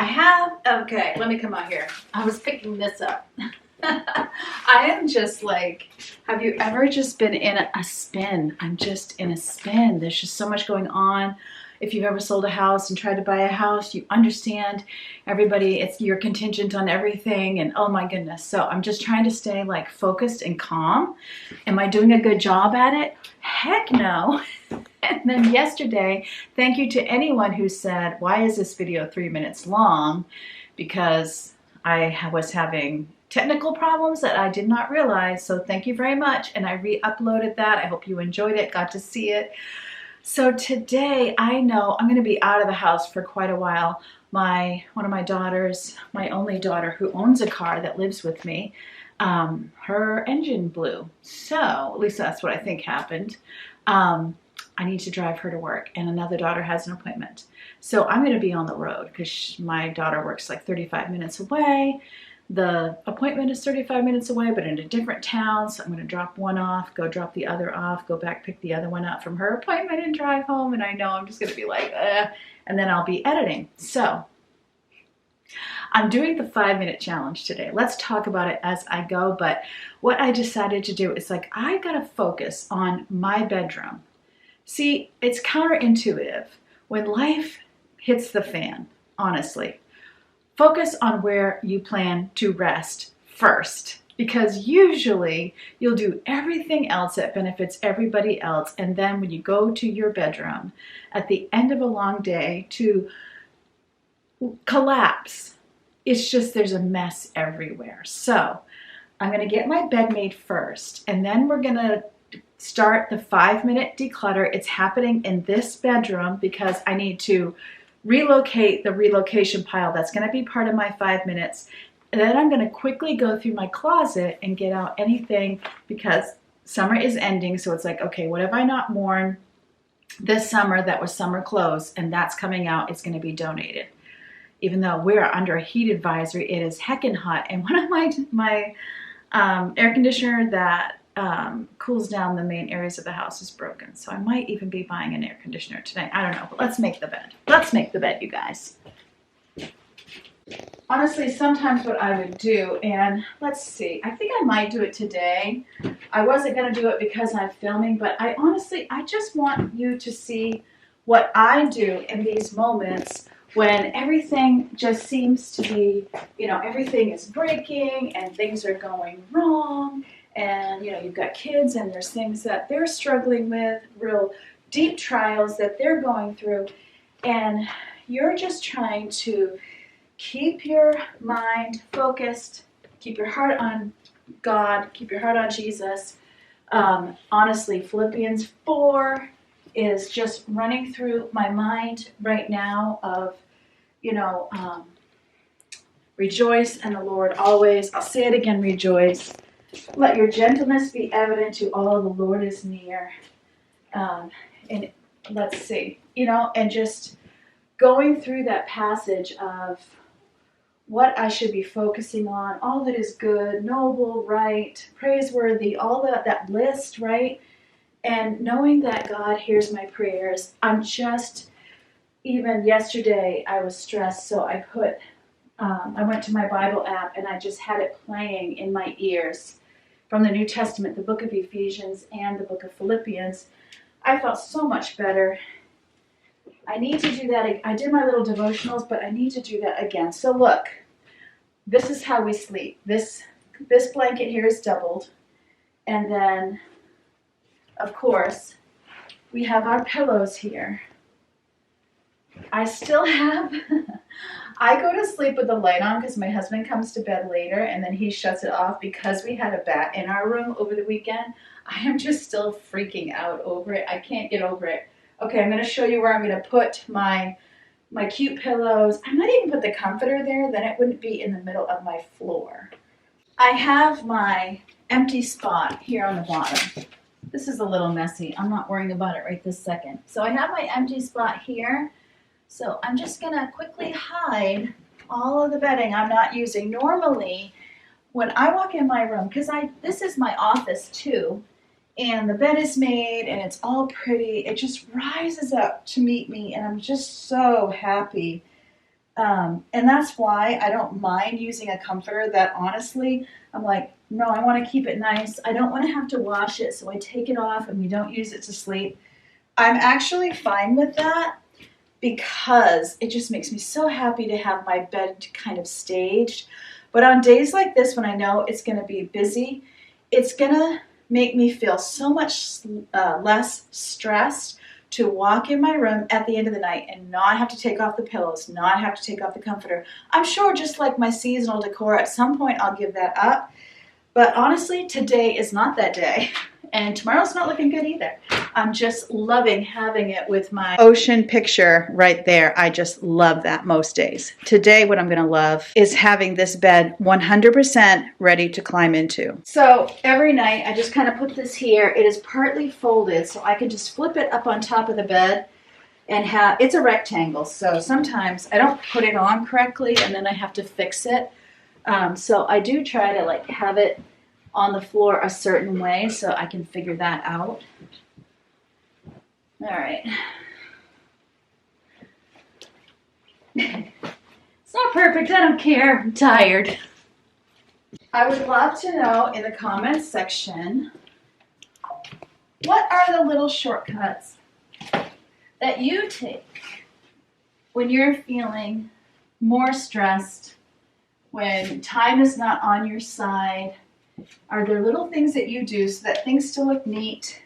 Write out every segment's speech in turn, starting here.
Okay, let me come out here. I was picking this up. I am just like, have you ever just been in a spin? I'm just in a spin. There's just so much going on. If you've ever sold a house and tried to buy a house, you understand everybody, you're contingent on everything, and oh my goodness. So I'm just trying to stay like focused and calm. Am I doing a good job at it? Heck no. And then yesterday, thank you to anyone who said, why is this video 3 minutes long? Because I was having technical problems that I did not realize. So thank you very much. And I re-uploaded that. I hope you enjoyed it, got to see it. So today, I know I'm going to be out of the house for quite a while. One of my daughters, my only daughter who owns a car that lives with me, her engine blew. So at least that's what I think happened. I need to drive her to work, and another daughter has an appointment. So I'm going to be on the road because my daughter works like 35 minutes away. The appointment is 35 minutes away, but in a different town. So I'm going to drop one off, go drop the other off, go back, pick the other one up from her appointment and drive home. And I know I'm just going to be like, and then I'll be editing. So I'm doing the 5-minute challenge today. Let's talk about it as I go. But what I decided to do is like, I got to focus on my bedroom. See, it's counterintuitive. When life hits the fan, honestly, focus on where you plan to rest first, because usually you'll do everything else that benefits everybody else. And then when you go to your bedroom at the end of a long day to collapse, it's just there's a mess everywhere. So I'm going to get my bed made first, and then we're going to start the 5-minute declutter. It's happening in this bedroom because I need to relocate the relocation pile. That's going to be part of my 5 minutes. And then I'm going to quickly go through my closet and get out anything, because summer is ending. So it's like, okay, what have I not worn this summer that was summer clothes? And that's coming out. It's going to be donated. Even though we're under a heat advisory, it is heckin' hot. And one of my air conditioner that cools down the main areas of the house is broken. So I might even be buying an air conditioner today. I don't know, but let's make the bed. Let's make the bed, you guys. Honestly, sometimes what I would do, and let's see, I think I might do it today. I wasn't going to do it because I'm filming, but I just want you to see what I do in these moments when everything just seems to be, everything is breaking and things are going wrong. And, you've got kids and there's things that they're struggling with, real deep trials that they're going through. And you're just trying to keep your mind focused, keep your heart on God, keep your heart on Jesus. Honestly, Philippians 4 is just running through my mind right now of, rejoice in the Lord always. I'll say it again, rejoice. Let your gentleness be evident to all, the Lord is near. And let's see, and just going through that passage of what I should be focusing on, all that is good, noble, right, praiseworthy, all that list, right? And knowing that God hears my prayers. Even yesterday I was stressed, so I went to my Bible app and I just had it playing in my ears from the New Testament, the book of Ephesians and the book of Philippians. I felt so much better. I need to do that. I did my little devotionals, but I need to do that again. So look, this is how we sleep. This blanket here is doubled. And then, of course, we have our pillows here. I still have... I go to sleep with the light on because my husband comes to bed later and then he shuts it off because we had a bat in our room over the weekend. I am just still freaking out over it. I can't get over it. Okay, I'm going to show you where I'm going to put my cute pillows. I might even put the comforter there, then it wouldn't be in the middle of my floor. I have my empty spot here on the bottom. This is a little messy. I'm not worrying about it right this second. So I have my empty spot here. So I'm just going to quickly hide all of the bedding I'm not using. Normally, when I walk in my room, because this is my office too, and the bed is made and it's all pretty, it just rises up to meet me, and I'm just so happy And that's why I don't mind using a comforter that honestly, I'm like, no, I want to keep it nice. I don't want to have to wash it, so I take it off and we don't use it to sleep. I'm actually fine with that because it just makes me so happy to have my bed kind of staged. But on days like this, when I know it's going to be busy, it's going to make me feel so much less stressed to walk in my room at the end of the night and not have to take off the pillows, not have to take off the comforter. I'm sure just like my seasonal decor, at some point I'll give that up. But honestly, today is not that day. And tomorrow's not looking good either. I'm just loving having it with my ocean picture right there. I just love that most days. Today, what I'm going to love is having this bed 100% ready to climb into. So every night, I just kind of put this here. It is partly folded, so I can just flip it up on top of the bed and have, it's a rectangle. So sometimes I don't put it on correctly and then I have to fix it. So I do try to like have it on the floor a certain way so I can figure that out. All right. It's not perfect, I don't care, I'm tired. I would love to know in the comments section, what are the little shortcuts that you take when you're feeling more stressed, when time is not on your side? Are there little things that you do so that things still look neat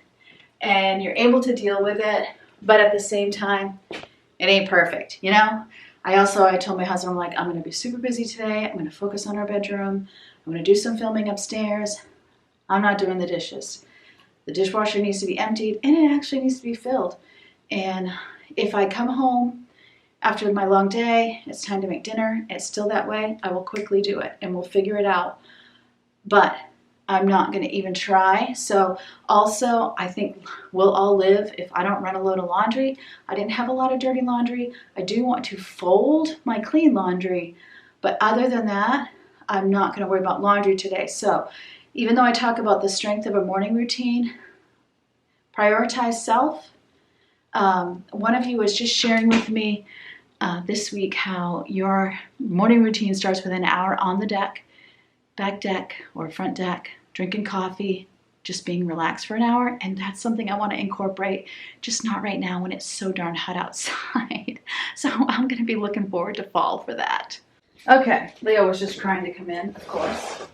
and you're able to deal with it, but at the same time, it ain't perfect, you know? I told my husband, I'm like, I'm going to be super busy today. I'm going to focus on our bedroom. I'm going to do some filming upstairs. I'm not doing the dishes. The dishwasher needs to be emptied and it actually needs to be filled. And if I come home after my long day, it's time to make dinner, it's still that way, I will quickly do it and we'll figure it out. But I'm not going to even try. So also, I think we'll all live if I don't run a load of laundry. I didn't have a lot of dirty laundry. I do want to fold my clean laundry. But other than that, I'm not going to worry about laundry today. So even though I talk about the strength of a morning routine, prioritize self. One of you was just sharing with me this week how your morning routine starts with an hour on the deck, back deck or front deck, drinking coffee, just being relaxed for an hour. And that's something I want to incorporate, just not right now when it's so darn hot outside. So I'm going to be looking forward to fall for that. Okay, Leo was just trying to come in, of course,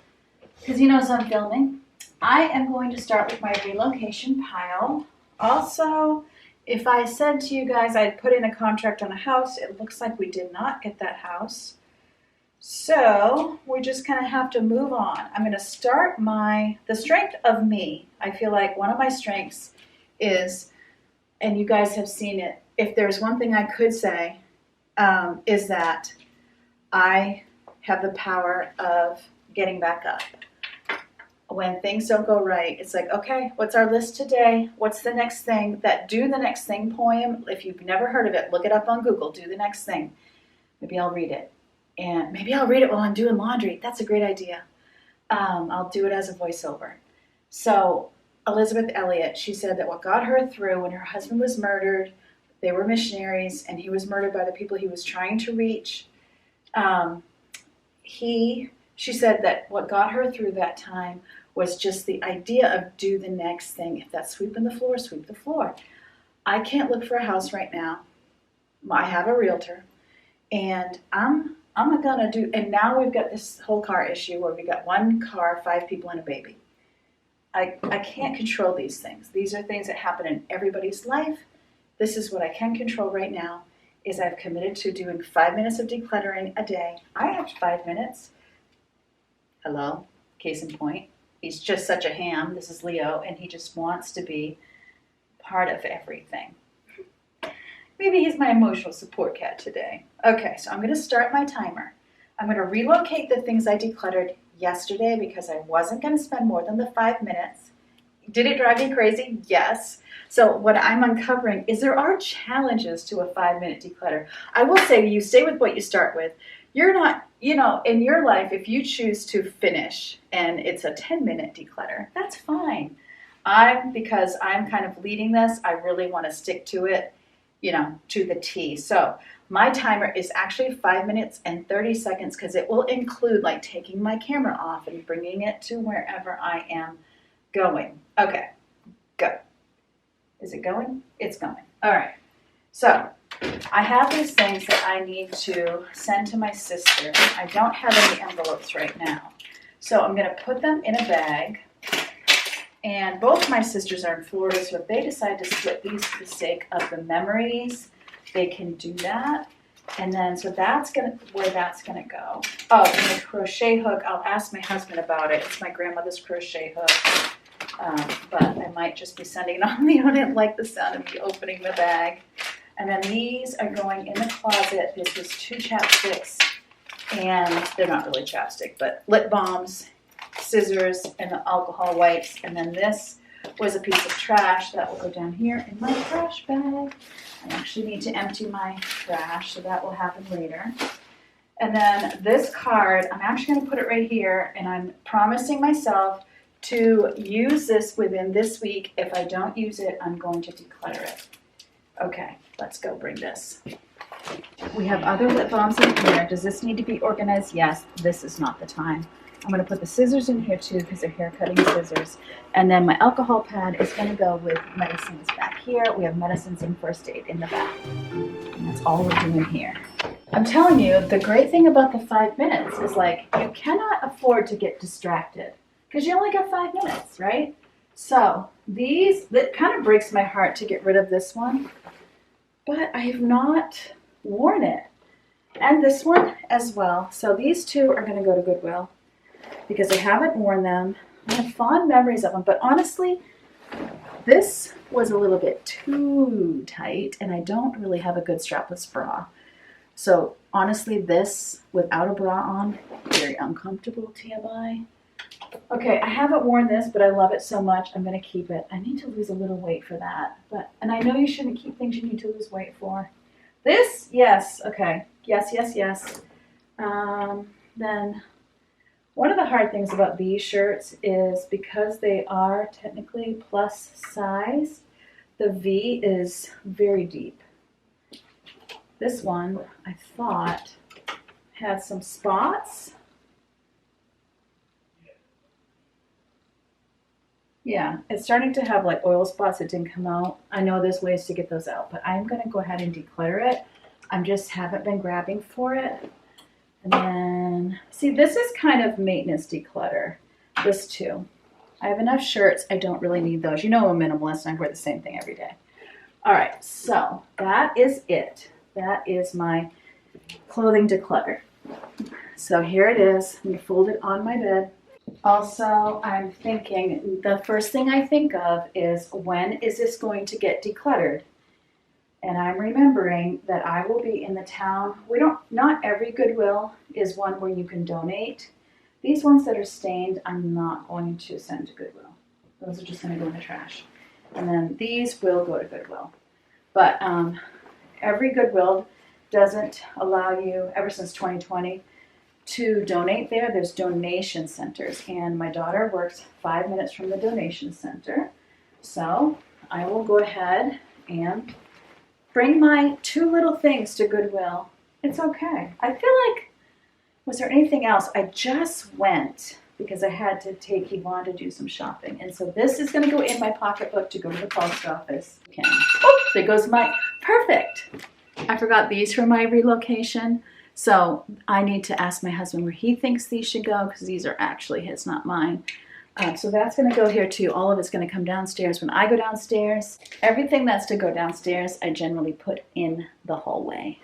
because he knows I'm filming. I am going to start with my relocation pile. Also, if I said to you guys I'd put in a contract on a house, it looks like we did not get that house. So we just kind of have to move on. I'm going to start the strength of me. I feel like one of my strengths is, and you guys have seen it, if there's one thing I could say, is that I have the power of getting back up. When things don't go right, it's like, okay, what's our list today? What's the next thing? That Do the Next Thing poem, if you've never heard of it, look it up on Google, Do the Next Thing. Maybe I'll read it. And maybe I'll read it while I'm doing laundry. That's a great idea. I'll do it as a voiceover. So Elizabeth Elliot, she said that what got her through when her husband was murdered, they were missionaries, and he was murdered by the people he was trying to reach. She said that what got her through that time was just the idea of do the next thing. If that's sweeping the floor, sweep the floor. I can't look for a house right now. I have a realtor, and I'm gonna do, and now we've got this whole car issue where we got one car, 5 people and a baby. I can't control these things. These are things that happen in everybody's life. This is what I can control right now, is I've committed to doing 5 minutes of decluttering a day. I have 5 minutes. Hello, case in point. He's just such a ham. This is Leo, and he just wants to be part of everything. Maybe he's my emotional support cat today. Okay, so I'm going to start my timer. I'm going to relocate the things I decluttered yesterday because I wasn't going to spend more than the 5 minutes. Did it drive me crazy? Yes. So what I'm uncovering is there are challenges to a 5-minute declutter. I will say to you, stay with what you start with. You're not, in your life, if you choose to finish and it's a 10-minute declutter, that's fine. Because I'm kind of leading this, I really want to stick to it, to the T. So My timer is actually 5 minutes and 30 seconds because it will include like taking my camera off and bringing it to wherever I am going. Okay, go. Is it going? It's going. All right. So I have these things that I need to send to my sister. I don't have any envelopes right now. So I'm going to put them in a bag. And both my sisters are in Florida, so if they decide to split these for the sake of the memories, they can do that. And then, so that's where that's gonna go. Oh, and the crochet hook, I'll ask my husband about it. It's my grandmother's crochet hook, but I might just be sending it on. I don't like the sound of me opening the bag. And then these are going in the closet. This was 2 chapsticks, and they're not really chapstick, but lip balms, scissors, and the alcohol wipes. And then this was a piece of trash that will go down here in my trash bag. I actually need to empty my trash, so that will happen later. And then this card, I'm actually going to put it right here, and I'm promising myself to use this within this week. If I don't use it, I'm going to declutter it. Okay, let's go bring this. We have other lip balms in here. Does this need to be organized? Yes, this is not the time. I'm going to put the scissors in here too because they're hair cutting scissors. And then my alcohol pad is going to go with medicines back here. We have medicines and first aid in the back. And that's all we're doing here. I'm telling you, the great thing about the 5 minutes is like you cannot afford to get distracted because you only got 5 minutes, right? So these, that kind of breaks my heart to get rid of this one, but I have not worn it. And this one as well. So these 2 are going to go to Goodwill, because I haven't worn them. I have fond memories of them, but honestly, this was a little bit too tight, and I don't really have a good strapless bra. So honestly, this without a bra on, very uncomfortable, TMI. Okay, I haven't worn this, but I love it so much, I'm going to keep it. I need to lose a little weight for that, and I know you shouldn't keep things you need to lose weight for. This, yes, okay, yes. Then one of the hard things about these shirts is because they are technically plus size, the V is very deep. This one, I thought, had some spots. Yeah, it's starting to have like oil spots that didn't come out. I know there's ways to get those out, but I'm going to go ahead and declutter it. I just haven't been grabbing for it. And then, see, this is kind of maintenance declutter, this too. I have enough shirts, I don't really need those. You know I'm a minimalist and I wear the same thing every day. All right, so that is it. That is my clothing declutter. So here it is. I'm going to fold it on my bed. Also, I'm thinking, the first thing I think of is, when is this going to get decluttered? And I'm remembering that I will be in the town. Not every Goodwill is one where you can donate. These ones that are stained, I'm not going to send to Goodwill. Those are just going to go in the trash. And then these will go to Goodwill. But every Goodwill doesn't allow you, ever since 2020, to donate there. There's donation centers. And my daughter works 5 minutes from the donation center. So I will go ahead and bring my 2 little things to Goodwill. It's okay. I feel like, was there anything else? I just went because I had to take Yvonne to do some shopping. And so this is going to go in my pocketbook to go to the post office. Okay. Oh, there goes my, perfect. I forgot these for my relocation. So I need to ask my husband where he thinks these should go because these are actually his, not mine. So that's going to go here too. All of it's going to come downstairs when I go downstairs. Everything that's to go downstairs, I generally put in the hallway.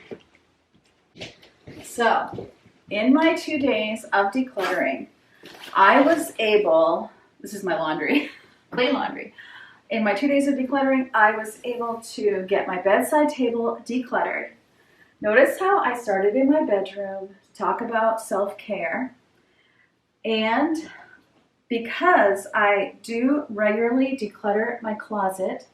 So in my 2 days of decluttering, I was able, this is my laundry, clean laundry. In my 2 days of decluttering, I was able to get my bedside table decluttered. Notice how I started in my bedroom to talk about self-care. And because I do regularly declutter my closet,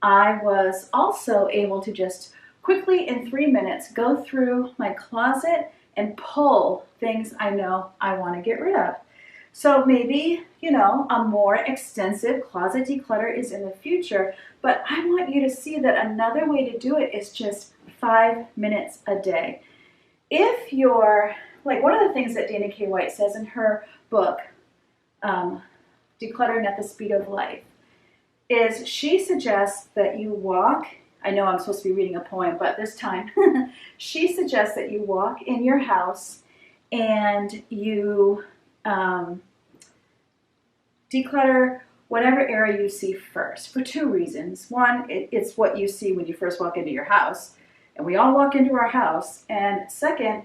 I was also able to just quickly in 3 minutes go through my closet and pull things I know I want to get rid of. So maybe, you know, a more extensive closet declutter is in the future, but I want you to see that another way to do it is just 5 minutes a day. If you're, like one of the things that Dana K. White says in her book, Decluttering at the Speed of Life, is she suggests that you walk. I know I'm supposed to be reading a poem, but this time she suggests that you walk in your house and you declutter whatever area you see first for two reasons. One, it's what you see when you first walk into your house, and we all walk into our house. And second,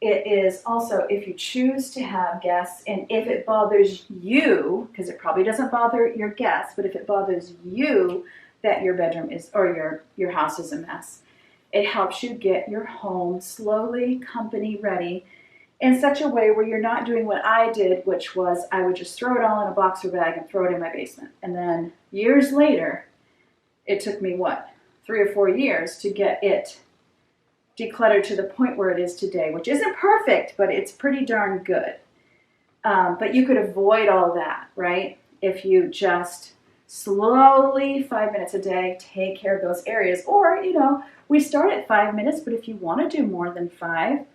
it is also if you choose to have guests, and if it bothers you, because it probably doesn't bother your guests, but if it bothers you that your bedroom is, or your house is a mess, it helps you get your home slowly company ready in such a way where you're not doing what I did, which was I would just throw it all in a boxer bag and throw it in my basement. And then years later, it took me, 3 or 4 years to get it decluttered to the point where it is today, which isn't perfect, but it's pretty darn good. But you could avoid all that, right? If you just slowly, 5 minutes a day, take care of those areas. Or, we start at 5 minutes, but if you want to do more than 5,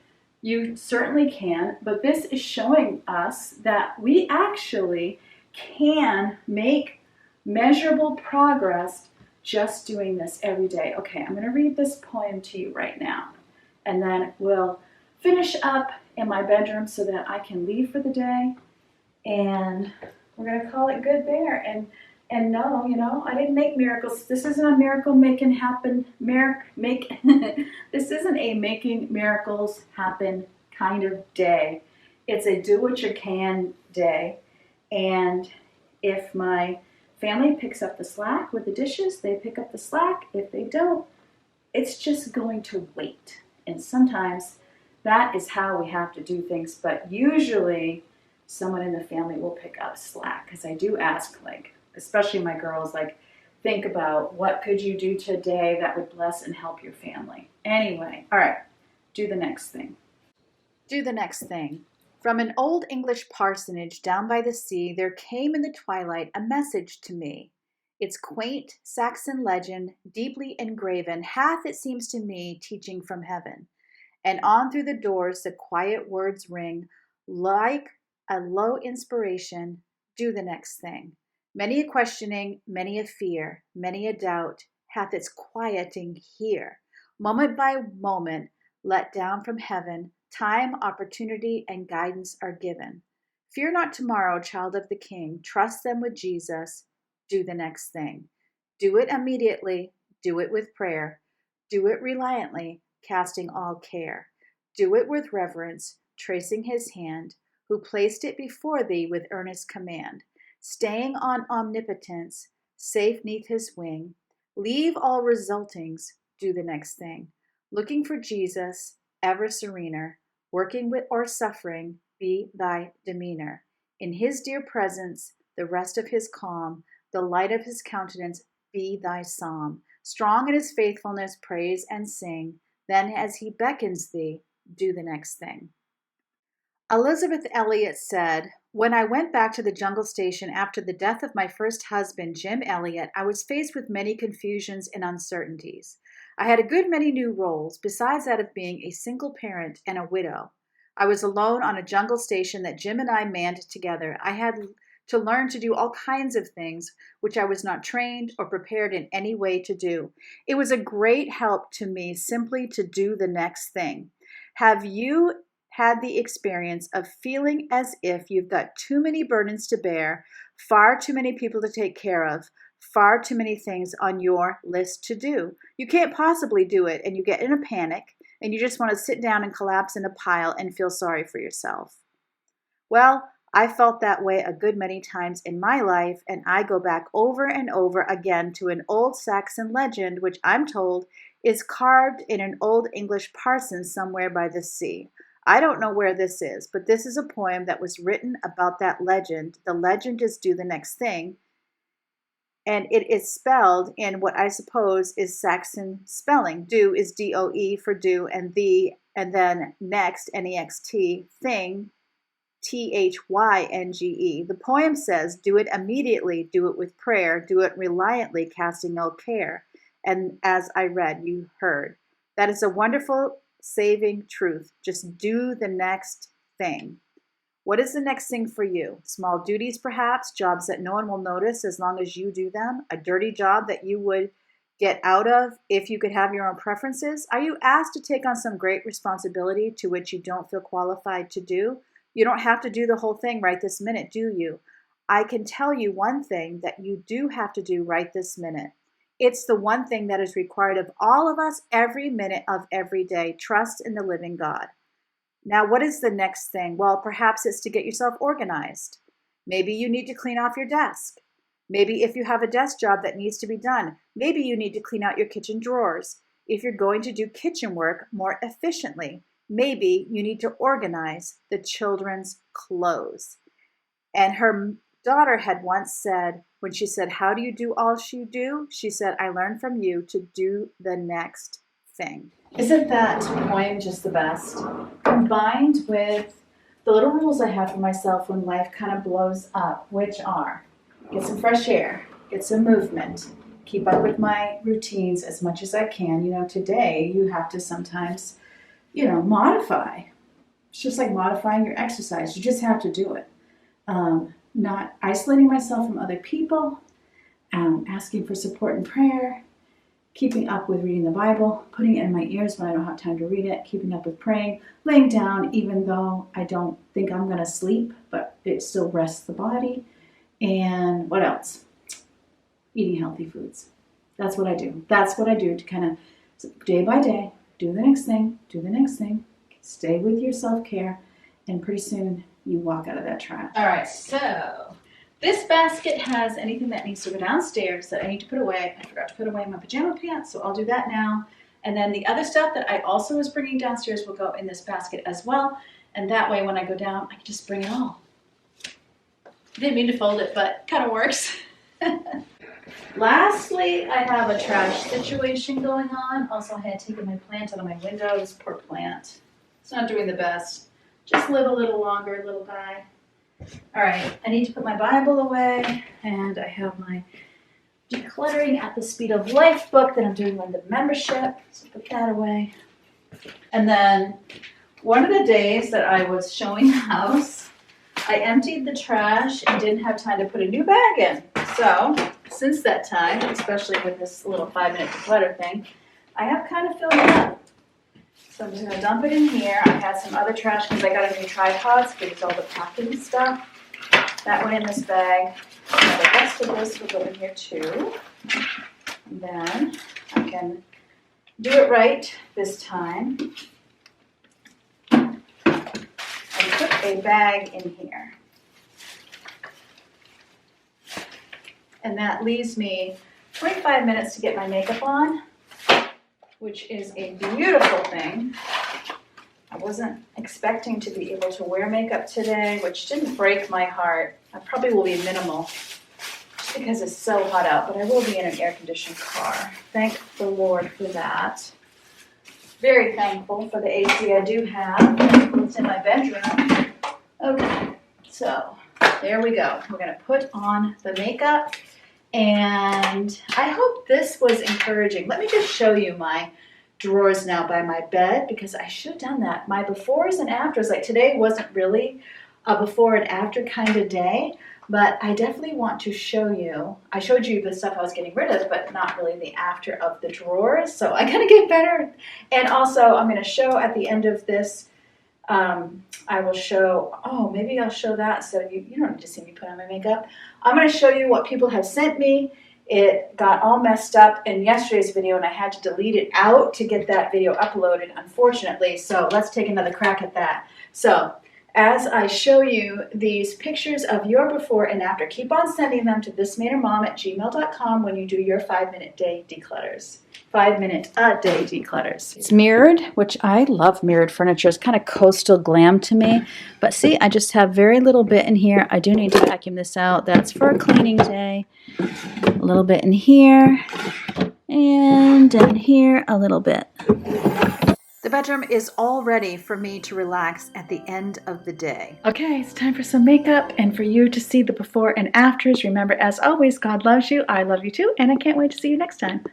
you certainly can. But this is showing us that we actually can make measurable progress just doing this every day. Okay, I'm going to read this poem to you right now, and then we'll finish up in my bedroom so that I can leave for the day, and we're going to call it good there. And no, I didn't make miracles. This isn't a miracle making happen, this isn't a making miracles happen kind of day. It's a do what you can day. And if my family picks up the slack with the dishes, they pick up the slack. If they don't, it's just going to wait. And sometimes that is how we have to do things. But usually someone in the family will pick up slack, because I do ask, especially my girls, think about what could you do today that would bless and help your family. Anyway, all right, do the next thing. Do the next thing. From an old English parsonage down by the sea, there came in the twilight a message to me. Its quaint Saxon legend, deeply engraven, hath, it seems to me, teaching from heaven. And on through the doors the quiet words ring, like a low inspiration, do the next thing. Many a questioning, many a fear, many a doubt hath its quieting here. Moment by moment, let down from heaven, time, opportunity, and guidance are given. Fear not tomorrow, child of the King. Trust them with Jesus. Do the next thing. Do it immediately. Do it with prayer. Do it reliantly, casting all care. Do it with reverence, tracing his hand, who placed it before thee with earnest command. Staying on omnipotence, safe neath his wing. Leave all resultings. Do the next thing. Looking for Jesus, ever serener, working with or suffering, be thy demeanor. In his dear presence, the rest of his calm, the light of his countenance, be thy psalm. Strong in his faithfulness, praise and sing. Then as he beckons thee, do the next thing. Elizabeth Elliot said, "When I went back to the jungle station after the death of my first husband, Jim Elliot, I was faced with many confusions and uncertainties. I had a good many new roles, besides that of being a single parent and a widow. I was alone on a jungle station that Jim and I manned together. I had to learn to do all kinds of things which I was not trained or prepared in any way to do. It was a great help to me simply to do the next thing. Have you had the experience of feeling as if you've got too many burdens to bear, far too many people to take care of, far too many things on your list to do? You can't possibly do it, and you get in a panic, and you just want to sit down and collapse in a pile and feel sorry for yourself. Well, I felt that way a good many times in my life, and I go back over and over again to an old Saxon legend, which I'm told is carved in an old English parson somewhere by the sea. I don't know where this is, but this is a poem that was written about that legend. The legend is do the next thing, and it is spelled in what I suppose is Saxon spelling. Do is D-O-E for do, and the, and then next, N-E-X-T, thing, T-H-Y-N-G-E. The poem says, do it immediately, do it with prayer, do it reliantly, casting no care. And as I read, you heard, That is a wonderful saving truth. Just do the next thing. What is the next thing for you? Small duties, perhaps, jobs that no one will notice as long as you do them, a dirty job that you would get out of if you could have your own preferences? Are you asked to take on some great responsibility to which you don't feel qualified to do? You don't have to do the whole thing right this minute, do you? I can tell you one thing that you do have to do right this minute. It's the one thing that is required of all of us every minute of every day. Trust in the living God. Now, what is the next thing? Well, perhaps it's to get yourself organized. Maybe you need to clean off your desk. Maybe if you have a desk job that needs to be done, maybe you need to clean out your kitchen drawers. If you're going to do kitchen work more efficiently, maybe you need to organize the children's clothes. And her daughter had once said, when she said, how do you do all you do? She said, I learned from you to do the next thing. Isn't that poem just the best? Combined with the little rules I have for myself when life kind of blows up, which are get some fresh air, get some movement, keep up with my routines as much as I can. You know, today you have to sometimes, modify. It's just like modifying your exercise. You just have to do it. Not isolating myself from other people, asking for support and prayer, keeping up with reading the Bible, putting it in my ears when I don't have time to read it, keeping up with praying, laying down even though I don't think I'm going to sleep, but it still rests the body. And what else? Eating healthy foods. That's what I do. That's what I do to kind of day by day, do the next thing, stay with your self-care, and pretty soon you walk out of that trash. All right, so this basket has anything that needs to go downstairs that I need to put away. I forgot to put away my pajama pants, so I'll do that now. And then the other stuff that I also was bringing downstairs will go in this basket as well. And that way when I go down, I can just bring it all. Didn't mean to fold it, but kind of works. Lastly, I have a trash situation going on. Also, I had taken my plant out of my window. This poor plant. It's not doing the best. Just live a little longer, little guy. All right, I need to put my Bible away, and I have my Decluttering at the Speed of Life book that I'm doing with the membership, so put that away. And then one of the days that I was showing the house, I emptied the trash and didn't have time to put a new bag in. So since that time, especially with this little 5-minute declutter thing, I have kind of filled it up. So I'm just going to dump it in here. I had some other trash because I got a new tripod, so it's all the packing stuff. That went in this bag. And the rest of this will go in here too. And then I can do it right this time. And put a bag in here. And that leaves me 25 minutes to get my makeup on, which is a beautiful thing. I wasn't expecting to be able to wear makeup today, which didn't break my heart. I probably will be minimal just because it's so hot out, but I will be in an air-conditioned car. Thank the Lord for that. Very thankful for the AC I do have. It's in my bedroom. Okay, so there we go. We're going to put on the makeup. And I hope this was encouraging. Let me just show you my drawers now by my bed because I should have done that. My befores and afters, like today wasn't really a before and after kind of day, but I definitely want to show you. I showed you the stuff I was getting rid of, but not really the after of the drawers. So I gotta get better. And also I'm gonna show at the end of this, I will show, maybe I'll show that so you don't need to see me put on my makeup. I'm going to show you what people have sent me. It got all messed up in yesterday's video and I had to delete it out to get that video uploaded, unfortunately. So let's take another crack at that. So as I show you these pictures of your before and after, keep on sending them to thismainermom@gmail.com when you do your 5-minute day declutters. 5-minute a day declutters. It's mirrored, which I love mirrored furniture. It's kind of coastal glam to me. But see, I just have very little bit in here. I do need to vacuum this out. That's for a cleaning day. A little bit in here. And down here a little bit. The bedroom is all ready for me to relax at the end of the day. Okay, it's time for some makeup and for you to see the before and afters. Remember, as always, God loves you, I love you too, and I can't wait to see you next time.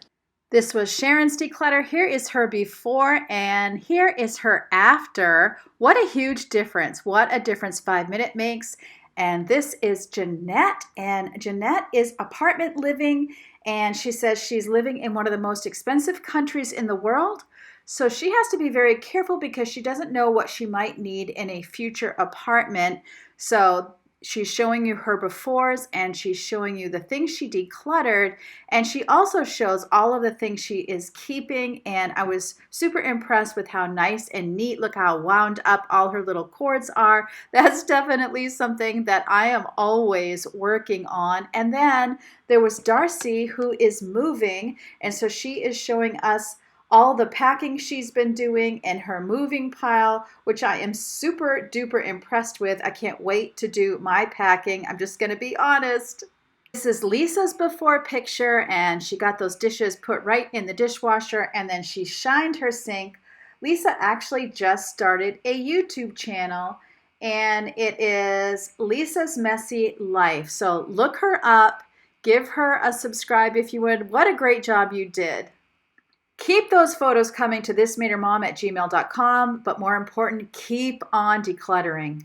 This was Sharon's declutter. Here is her before and here is her after. What a huge difference. What a difference 5 minute makes. And this is Jeanette, and Jeanette is apartment living, and she says she's living in one of the most expensive countries in the world. So she has to be very careful because she doesn't know what she might need in a future apartment. So she's showing you her befores and she's showing you the things she decluttered, and she also shows all of the things she is keeping, and I was super impressed with how nice and neat, look how wound up all her little cords are. That's definitely something that I am always working on. And then there was Darcy, who is moving, and so she is showing us all the packing she's been doing in her moving pile, which I am super duper impressed with. I can't wait to do my packing. I'm just going to be honest. This is Lisa's before picture, and she got those dishes put right in the dishwasher, and then she shined her sink. Lisa actually just started a YouTube channel, and it is Lisa's Messy Life. So look her up, give her a subscribe if you would. What a great job you did. Keep those photos coming to thismainermom@gmail.com, but more important, keep on decluttering.